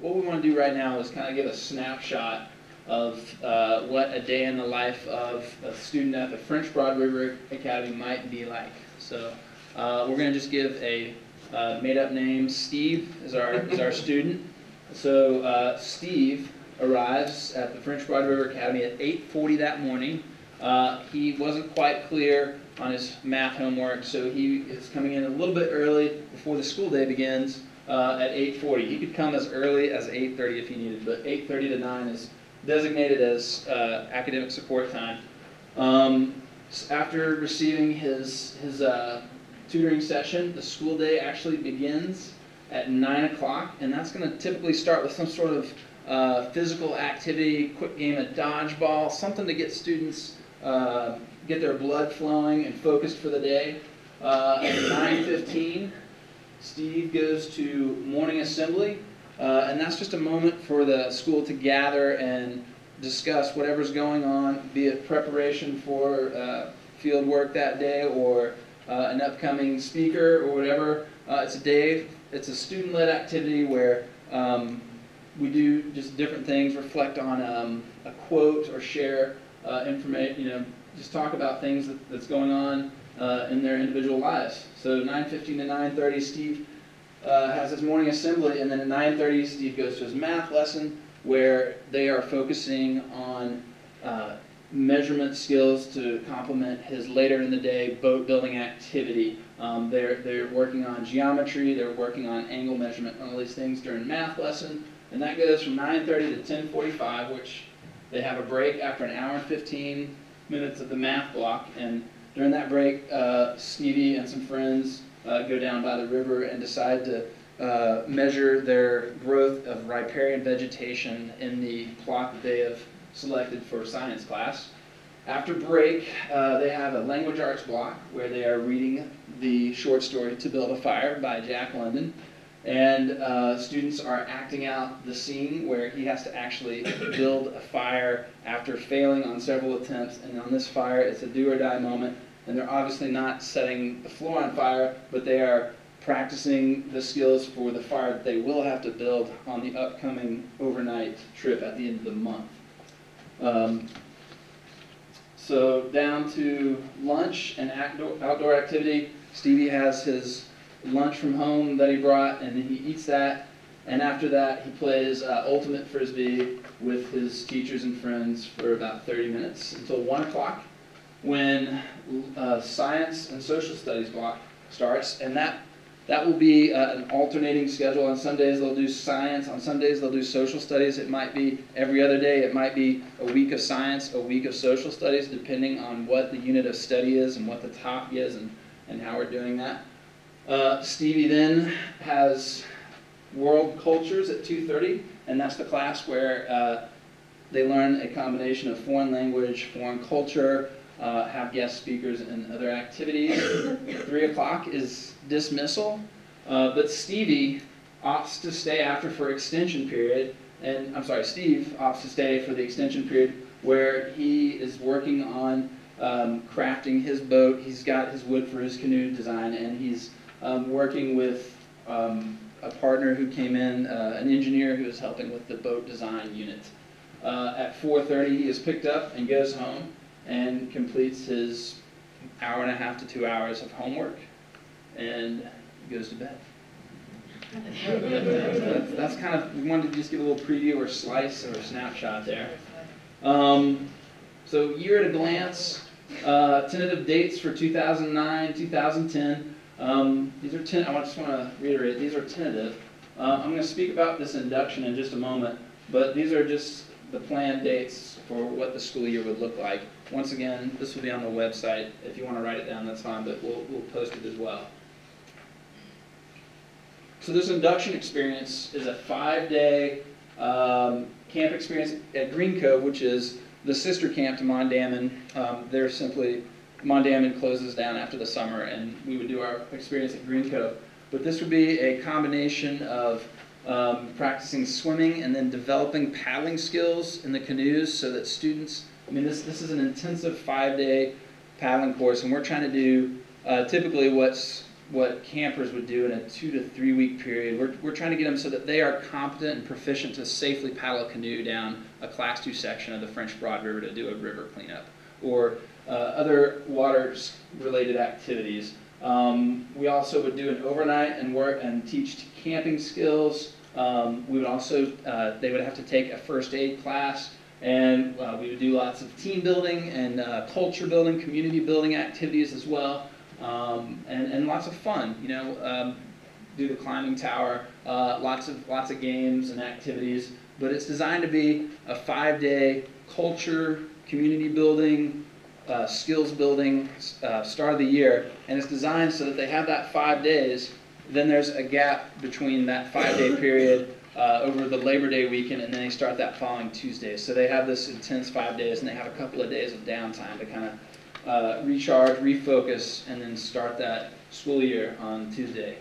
what we want to do right now is kind of give a snapshot of what a day in the life of a student at the French Broad River Academy might be like. So we're going to just give a made-up name. Steve is our student. So Steve arrives at the French Broad River Academy at 8:40 that morning. He wasn't quite clear on his math homework, so he is coming in a little bit early before the school day begins at 8:40. He could come as early as 8:30 if he needed, but 8:30 to 9 is designated as academic support time. After receiving his tutoring session, the school day actually begins at 9 o'clock, and that's going to typically start with some sort of physical activity, quick game of dodgeball, something to get students, get their blood flowing and focused for the day. At 9:15, Steve goes to morning assembly, and that's just a moment for the school to gather and discuss whatever's going on, be it preparation for field work that day or an upcoming speaker or whatever. It's a student-led activity where we do just different things, reflect on a quote or share information, just talk about things that's going on in their individual lives. So 9:15 to 9:30, Steve has his morning assembly, and then at 9:30, Steve goes to his math lesson where they are focusing on measurement skills to complement his later in the day boat building activity. They're working on geometry, they're working on angle measurement, all these things during math lesson, and that goes from 9:30 to 10:45, which they have a break after an hour and 15 minutes of the math block, and during that break, Stevie and some friends go down by the river and decide to measure their growth of riparian vegetation in the plot that they have selected for science class. After break, they have a language arts block where they are reading the short story To Build a Fire by Jack London. And students are acting out the scene where he has to actually build a fire after failing on several attempts. And on this fire, it's a do-or-die moment. And they're obviously not setting the floor on fire, but they are practicing the skills for the fire that they will have to build on the upcoming overnight trip at the end of the month. So down to lunch and outdoor activity. Stevie has his lunch from home that he brought, and then he eats that, and after that he plays ultimate frisbee with his teachers and friends for about 30 minutes until 1 o'clock when science and social studies block starts, and that will be an alternating schedule. On some days they'll do science, on some days they'll do social studies. It might be every other day, it might be a week of science, a week of social studies, depending on what the unit of study is and what the topic is and how we're doing that. Stevie then has World Cultures at 2:30, and that's the class where they learn a combination of foreign language, foreign culture, have guest speakers and other activities. 3 o'clock is dismissal, but Stevie opts to stay after for extension period, and Steve opts to stay for the extension period where he is working on crafting his boat. He's got his wood for his canoe design, and he's working with a partner who came in, an engineer who is helping with the boat design unit. At 4:30, he is picked up and goes home and completes his hour and a half to 2 hours of homework and goes to bed. That's kind of, we wanted to just give a little preview or slice or snapshot there. So year at a glance, tentative dates for 2009, 2010. These are I just want to reiterate, these are tentative. I'm going to speak about this induction in just a moment, but these are just the planned dates for what the school year would look like. Once again, this will be on the website. If you want to write it down, that's fine, but we'll post it as well. So this induction experience is a 5-day camp experience at Green Cove, which is the sister camp to Mondamin. Mondamin closes down after the summer, and we would do our experience at Green Cove. But this would be a combination of practicing swimming and then developing paddling skills in the canoes so that students, this is an intensive 5-day paddling course, and we're trying to do typically what's what campers would do in a 2 to 3 week period. We're trying to get them so that they are competent and proficient to safely paddle a canoe down a Class 2 section of the French Broad River to do a river cleanup, or other water-related activities. We also would do an overnight and work and teach camping skills. We would also, they would have to take a first aid class, and we would do lots of team building and culture building, community building activities as well, and lots of fun. You know, do the climbing tower, lots of games and activities. But it's designed to be a 5-day culture, community building, skills building start of the year, and it's designed so that they have that 5 days. Then there's a gap between that 5-day period over the Labor Day weekend, and then they start that following Tuesday. So they have this intense 5 days, and they have a couple of days of downtime to kind of recharge, refocus, and then start that school year on Tuesday.